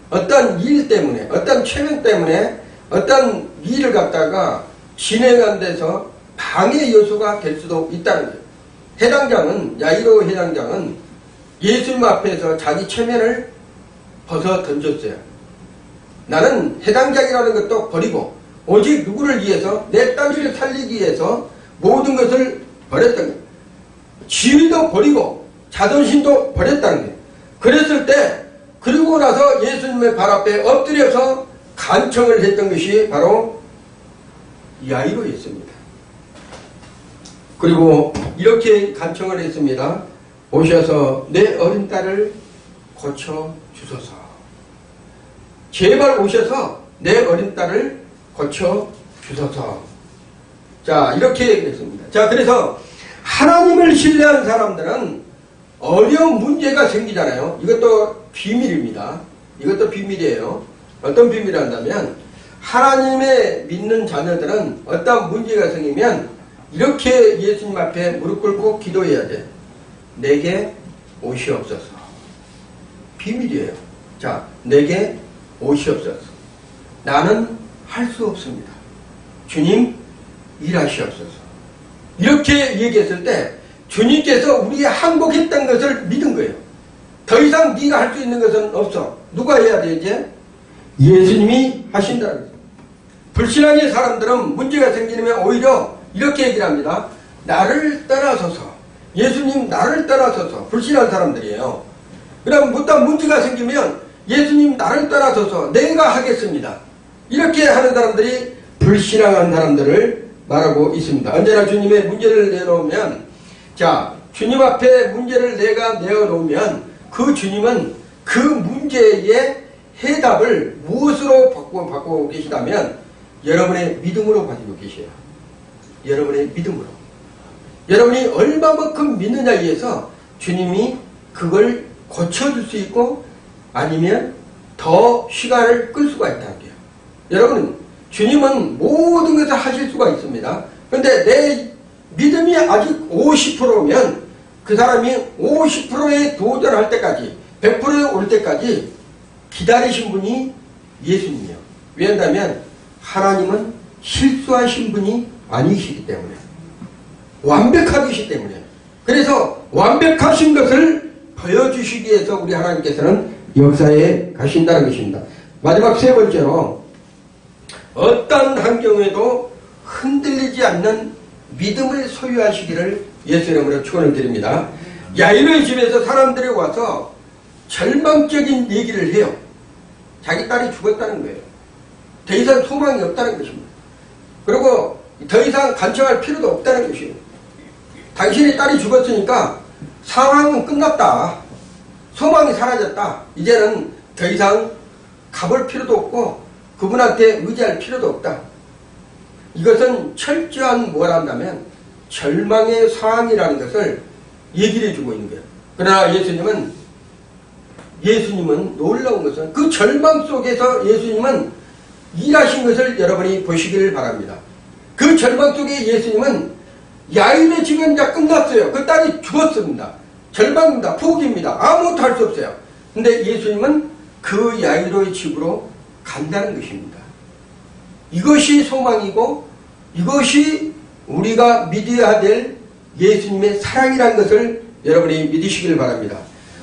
어떤 일 때문에, 어떤 체면 때문에 어떤 일을 갖다가 진행한 데서 방해 요소가 될 수도 있다는 거예요. 해당장은, 야이로 해당장은 예수님 앞에서 자기 체면을 벗어 던졌어요. 나는 해당장이라는 것도 버리고 오직 누구를 위해서, 내 딸을 살리기 위해서 모든 것을 버렸던 거예요. 지위도 버리고 자존심도 버렸다는 거예요. 그랬을 때, 그리고 나서 예수님의 발 앞에 엎드려서 간청을 했던 것이 바로 야이로였습니다. 그리고 이렇게 간청을 했습니다. 오셔서 내 어린 딸을 고쳐주소서. 제발 오셔서 내 어린 딸을 고쳐주소서. 자, 이렇게 얘기했습니다. 자, 그래서 하나님을 신뢰한 사람들은 어려운 문제가 생기잖아요. 이것도 비밀입니다. 이것도 비밀이에요. 어떤 비밀을 한다면 하나님의 믿는 자녀들은 어떤 문제가 생기면 이렇게 예수님 앞에 무릎 꿇고 기도해야 돼. 내게 오시옵소서. 비밀이에요. 자, 내게 오시옵소서. 나는 할 수 없습니다. 주님 일하시옵소서. 이렇게 얘기했을 때 주님께서 우리가 항복했던 것을 믿은 거예요. 더 이상 네가 할 수 있는 것은 없어. 누가 해야 돼 이제? 예수님이 하신다는 거예요. 불신앙의 사람들은 문제가 생기면 오히려 이렇게 얘기를 합니다. 나를 떠나서서. 예수님 나를 떠나서서. 불신한 사람들이에요. 그럼 어떤 문제가 생기면 예수님 나를 떠나서서 내가 하겠습니다. 이렇게 하는 사람들이 불신앙한 사람들을 말하고 있습니다. 언제나 주님의 문제를 내놓으면, 자, 주님 앞에 문제를 내가 내어놓으면 그 주님은 그 문제의 해답을 무엇으로 바꾸고 계시다면 여러분의 믿음으로 가지고 계셔요. 여러분의 믿음으로. 여러분이 얼마만큼 믿느냐에 의해서 주님이 그걸 고쳐줄 수 있고 아니면 더 시간을 끌 수가 있다는 거예요. 여러분, 주님은 모든 것을 하실 수가 있습니다. 그런데 내 믿음이 아직 50%면 그 사람이 50%에 도전할 때까지 100%에 올 때까지 기다리신 분이 예수님이에요. 왜냐하면 하나님은 실수하신 분이 아니시기 때문에, 완벽하시기 때문에. 그래서 완벽하신 것을 보여주시기 위해서 우리 하나님께서는 역사에 가신다는 것입니다. 마지막 세 번째로, 어떤 환경에도 흔들리지 않는 믿음을 소유하시기를 예수 이름으로 축원을 드립니다. 야이로의 집에서 사람들이 와서 절망적인 얘기를 해요. 자기 딸이 죽었다는 거예요. 더 이상 소망이 없다는 것입니다. 그리고 더 이상 간청할 필요도 없다는 것이에요. 당신의 딸이 죽었으니까 상황은 끝났다. 소망이 사라졌다. 이제는 더 이상 가볼 필요도 없고 그분한테 의지할 필요도 없다. 이것은 철저한 뭐란다면 절망의 상황이라는 것을 얘기를 해주고 있는 거예요. 그러나 예수님은 놀라운 것은 그 절망 속에서 예수님은 일하신 것을 여러분이 보시기를 바랍니다. 그 절망 속에 예수님은 야일의 집은 이제 끝났어요. 그 딸이 죽었습니다. 절망입니다. 포기입니다. 아무것도 할 수 없어요. 근데 예수님은 그 야이로의 집으로 간다는 것입니다. 이것이 소망이고 이것이 우리가 믿어야 될 예수님의 사랑이라는 것을 여러분이 믿으시길 바랍니다.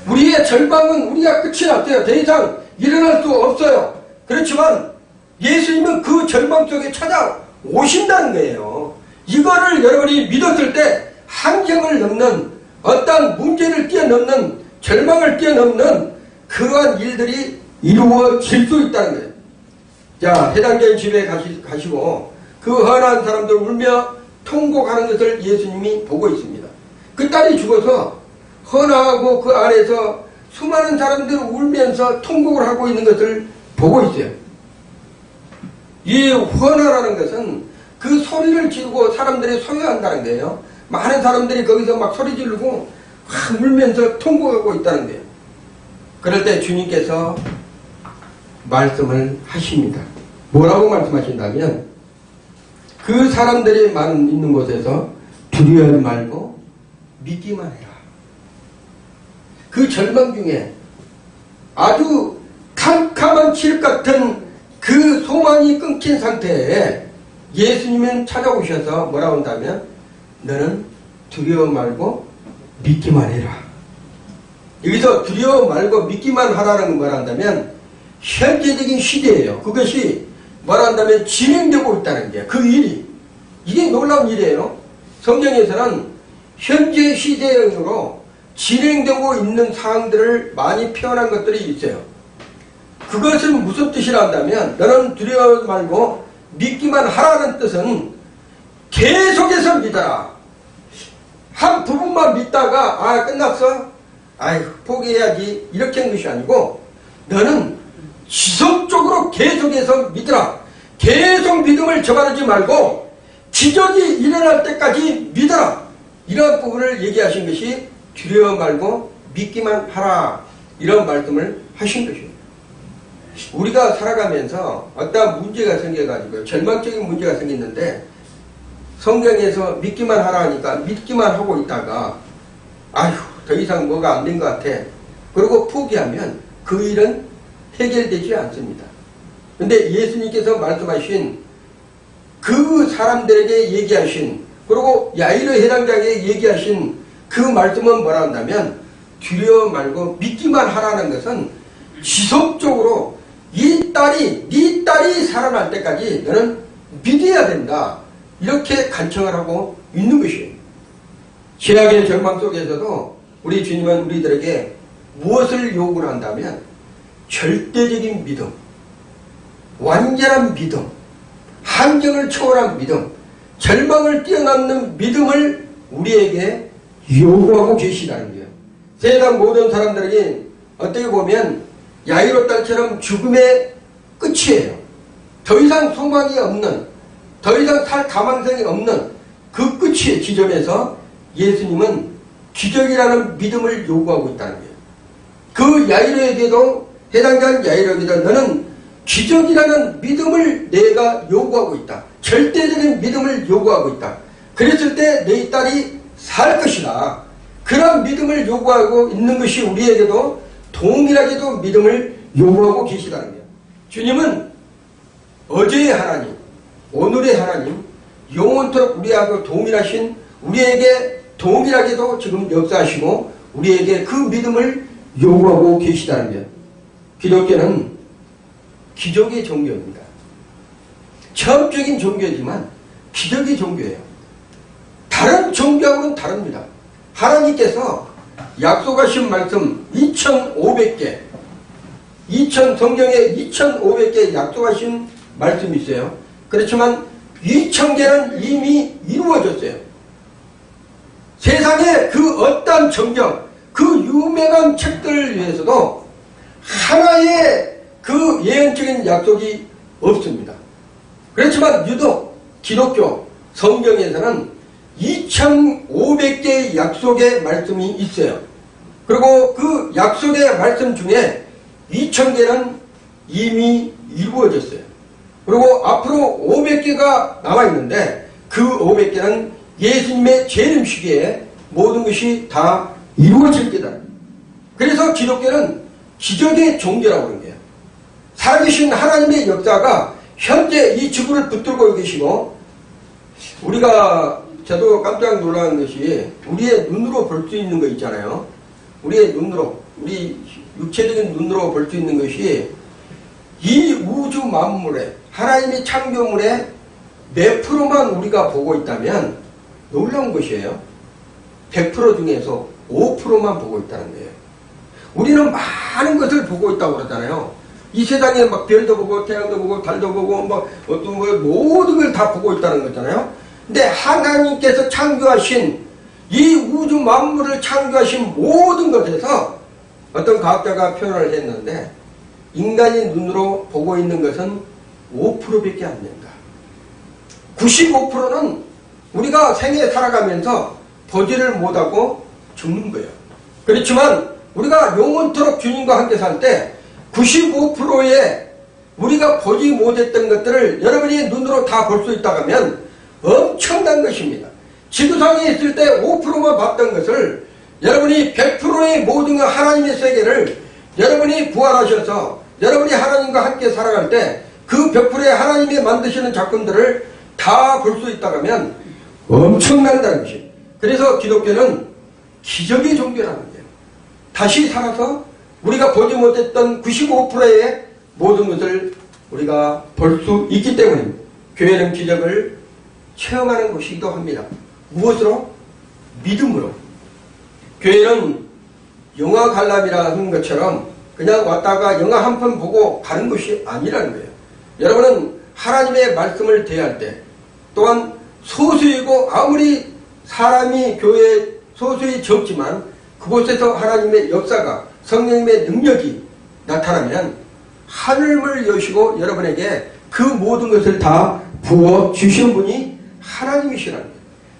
우리의 절망은 우리가 끝이 났어요. 더 이상 일어날 수 없어요. 그렇지만 예수님은 그 절망 속에 찾아오신다는 거예요. 이거를 여러분이 믿었을 때 환경을 넘는 어떤 문제를 뛰어넘는 절망을 뛰어넘는 그러한 일들이 이루어질 수 있다는 거예요. 자, 해당된 집에 가시고 그 헌한 사람들 울며 통곡하는 것을 예수님이 보고 있습니다. 그 딸이 죽어서 헌화하고 그 안에서 수많은 사람들이 울면서 통곡을 하고 있는 것을 보고 있어요. 이 헌화라는 것은 그 소리를 지르고 사람들이 소유한다는 거예요. 많은 사람들이 거기서 막 소리 지르고 막 울면서 통곡하고 있다는 거예요. 그럴 때 주님께서 말씀을 하십니다. 뭐라고 말씀하신다면 그 사람들이 있는 곳에서 두려워하지 말고 믿기만 해라. 그 절망 중에 아주 캄캄한 칠 같은 그 소망이 끊긴 상태에 예수님은 찾아오셔서 뭐라고 한다면 너는 두려워 말고 믿기만 해라. 여기서 두려워 말고 믿기만 하라는 건 뭐라 한다면 현재적인 시대예요. 그것이 뭐라 한다면 진행되고 있다는 게 그 일이 이게 놀라운 일이에요. 성경에서는 현재 시대형으로 진행되고 있는 사항들을 많이 표현한 것들이 있어요. 그것은 무슨 뜻이라 한다면 너는 두려워 말고 믿기만 하라는 뜻은 계속해서 믿어라. 한 부분만 믿다가 끝났어? 아이고 포기해야지 이렇게 한 것이 아니고 너는 지속적으로 계속해서 믿으라. 계속 믿음을 저버리지 말고 기적이 일어날 때까지 믿어라. 이런 부분을 얘기하신 것이 두려워 말고 믿기만 하라. 이런 말씀을 하신 것입니다. 우리가 살아가면서 어떤 문제가 생겨가지고 절망적인 문제가 생겼는데 성경에서 믿기만 하라 하니까 믿기만 하고 있다가 아휴 더 이상 뭐가 안 된 것 같아. 그리고 포기하면 그 일은 해결되지 않습니다. 근데 예수님께서 말씀하신 그 사람들에게 얘기하신 그리고 야이로 해당자에게 얘기하신 그 말씀은 뭐라 한다면 두려워 말고 믿기만 하라는 것은 지속적으로 네 딸이 살아날 때까지 너는 믿어야 된다. 이렇게 간청을 하고 있는 것이에요. 신학의 절망 속에서도 우리 주님은 우리들에게 무엇을 요구를 한다면 절대적인 믿음, 완전한 믿음, 환경을 초월한 믿음, 절망을 뛰어넘는 믿음을 우리에게 요구하고 계시다는 거예요. 세상 모든 사람들에게 어떻게 보면 야이로 딸처럼 죽음의 끝이에요. 더 이상 소망이 없는, 더 이상 살 가망성이 없는 그 끝의 지점에서 예수님은 기적이라는 믿음을 요구하고 있다는 거예요. 그 야이로에게도, 해당자인 야이로에게도 너는 기적이라는 믿음을 내가 요구하고 있다. 절대적인 믿음을 요구하고 있다. 그랬을 때 내 딸이 살 것이다. 그런 믿음을 요구하고 있는 것이 우리에게도 동일하게도 믿음을 요구하고 계시다는 거예요. 주님은 어제의 하나님, 오늘의 하나님, 영원토록 우리하고 동일하신, 우리에게 동일하게도 지금 역사하시고 우리에게 그 믿음을 요구하고 계시다는 거예요. 기독교는 기적의 종교입니다. 체험적인 종교이지만 기적의 종교예요. 다른 종교하고는 다릅니다. 하나님께서 약속하신 말씀 2500개, 성경에 2500개 약속하신 말씀이 있어요. 그렇지만 2000개는 이미 이루어졌어요. 세상에 그 어떤 정경, 그 유명한 책들을 위해서도 하나의 그 예언적인 약속이 없습니다. 그렇지만 유독 기독교 성경에서는 2500개의 약속의 말씀이 있어요. 그리고 그 약속의 말씀 중에 2000개는 이미 이루어졌어요. 그리고 앞으로 500개가 남아있는데 그 500개는 예수님의 재림 시기에 모든 것이 다 이루어질 게다. 그래서 기독교는 기적의 종교라고 하는 거예요. 살아계신 하나님의 역사가 현재 이 지구를 붙들고 계시고, 우리가, 저도 깜짝 놀라는 것이 우리의 눈으로 볼 수 있는 거 있잖아요. 우리의 눈으로, 우리 육체적인 눈으로 볼 수 있는 것이 이 우주 만물에, 하나님의 창조물에 몇 프로만 우리가 보고 있다면 놀라운 것이에요. 100% 중에서 5%만 보고 있다는 거예요. 우리는 많은 것을 보고 있다고 그러잖아요. 이 세상에 막 별도 보고 태양도 보고 달도 보고 뭐 어떤 뭐 모든 걸 다 보고 있다는 거잖아요. 근데 하나님께서 창조하신 이 우주 만물을 창조하신 모든 것에서 어떤 과학자가 표현을 했는데, 인간이 눈으로 보고 있는 것은 5%밖에 안 된다. 95%는 우리가 생애 살아가면서 보지를 못하고 죽는 거예요. 그렇지만 우리가 영원토록 주님과 함께 살 때 95%의 우리가 보지 못했던 것들을 여러분이 눈으로 다 볼 수 있다고 하면 엄청난 것입니다. 지구상에 있을 때 5%만 봤던 것을 여러분이 100%의 모든 하나님의 세계를 여러분이 부활하셔서 여러분이 하나님과 함께 살아갈 때 그 100%의 하나님이 만드시는 작품들을 다 볼 수 있다고 하면 엄청난다는 것입니다. 그래서 기독교는 기적의 종교라는 거예요. 다시 살아서 우리가 보지 못했던 95%의 모든 것을 우리가 볼 수 있기 때문입니다. 교회는 기적을 체험하는 곳이기도 합니다. 무엇으로? 믿음으로. 교회는 영화 관람이라는 것처럼 그냥 왔다가 영화 한 편 보고 가는 것이 아니라는 거예요. 여러분은 하나님의 말씀을 대할 때, 또한 소수이고 아무리 사람이 교회에 소수이 적지만 그곳에서 하나님의 역사가, 성령님의 능력이 나타나면 하늘을 여시고 여러분에게 그 모든 것을 다 부어주시는 분이 하나님이시라는 거예요.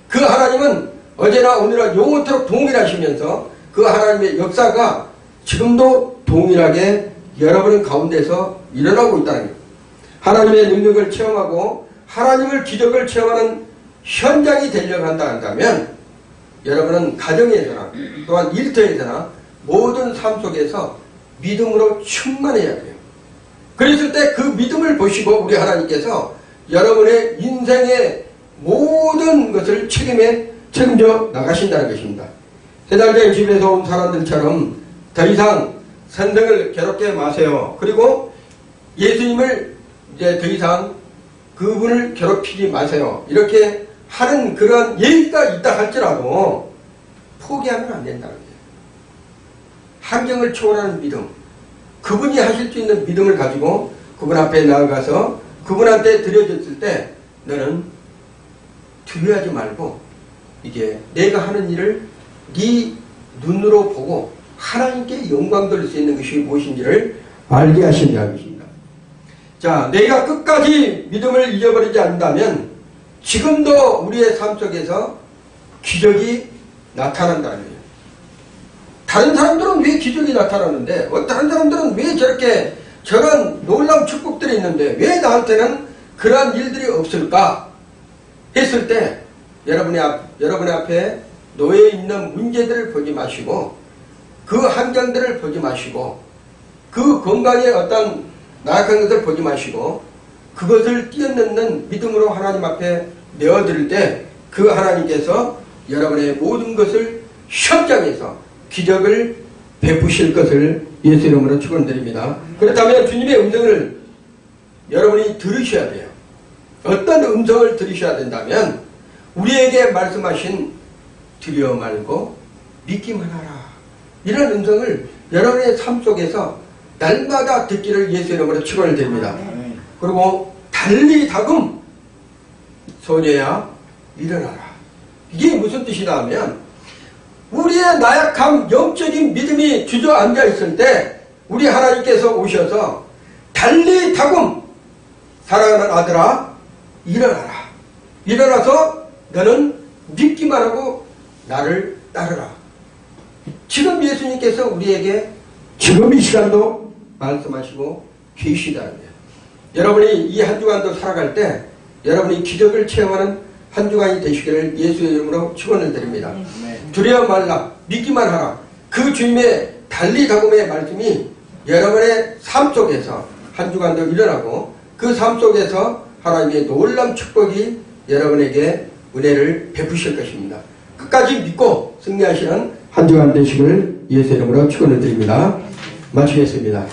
그 하나님은 어제나 오늘나 영원토록 동일하시면서 그 하나님의 역사가 지금도 동일하게 여러분 가운데서 일어나고 있다는 거예요. 하나님의 능력을 체험하고 하나님을 기적을 체험하는 현장이 되려고 한다면 여러분은 가정에서나 또한 일터에서나 모든 삶 속에서 믿음으로 충만해야 돼요. 그랬을 때 그 믿음을 보시고 우리 하나님께서 여러분의 인생의 모든 것을 책임져 나가신다는 것입니다. 해당자의 집에서 온 사람들처럼 더 이상 선생을 괴롭게 마세요. 그리고 예수님을 이제 더 이상 그분을 괴롭히지 마세요. 이렇게 하는 그런 예의가 있다 할지라도 포기하면 안 된다는 거예요. 환경을 초월하는 믿음, 그분이 하실 수 있는 믿음을 가지고 그분 앞에 나아가서 그분한테 드려졌을 때 너는 두려워하지 말고 이게 내가 하는 일을 네 눈으로 보고 하나님께 영광 돌릴 수 있는 것이 무엇인지를 알게 하신다는 것입니다. 자, 내가 끝까지 믿음을 잃어버리지 않는다면 지금도 우리의 삶 속에서 기적이 나타난다는 거예요. 다른 사람들은 왜 기적이 나타나는데, 다른 사람들은 왜 저렇게 저런 놀라운 축복들이 있는데 왜 나한테는 그러한 일들이 없을까 했을 때 여러분의 앞에 놓여 있는 문제들을 보지 마시고 그 환경들을 보지 마시고 그 건강의 어떤 나약한 것을 보지 마시고 그것을 뛰어넘는 믿음으로 하나님 앞에 내어드릴 때 그 하나님께서 여러분의 모든 것을 현장에서 기적을 베푸실 것을 예수 이름으로 축원드립니다. 그렇다면 주님의 음성을 여러분이 들으셔야 돼요. 어떤 음성을 들으셔야 된다면 우리에게 말씀하신 두려워 말고 믿기만 하라. 이런 음성을 여러분의 삶 속에서 날마다 듣기를 예수 이름으로 축원을 드립니다. 그리고 달리 다금 소녀야 일어나라. 이게 무슨 뜻이냐 하면 우리의 나약함, 영적인 믿음이 주저앉아 있을 때 우리 하나님께서 오셔서 달리 다금 사랑하는 아들아 일어나라. 일어나서 너는 믿기만 하고 나를 따르라. 지금 예수님께서 우리에게 지금 이 시간도 말씀하시고 계시다는 거예요. 여러분이 이 한 주간도 살아갈 때 여러분이 기적을 체험하는 한 주간이 되시기를 예수의 이름으로 축원을 드립니다. 두려워 말라 믿기만 하라. 그 주님의 달리 다금의 말씀이 여러분의 삶 속에서 한 주간도 일어나고 그 삶 속에서 하나님의 놀라운 축복이 여러분에게 은혜를 베푸실 것입니다. 끝까지 믿고 승리하시는 한 주간 되시기를 예수 이름으로 축원을 드립니다. 마치겠습니다.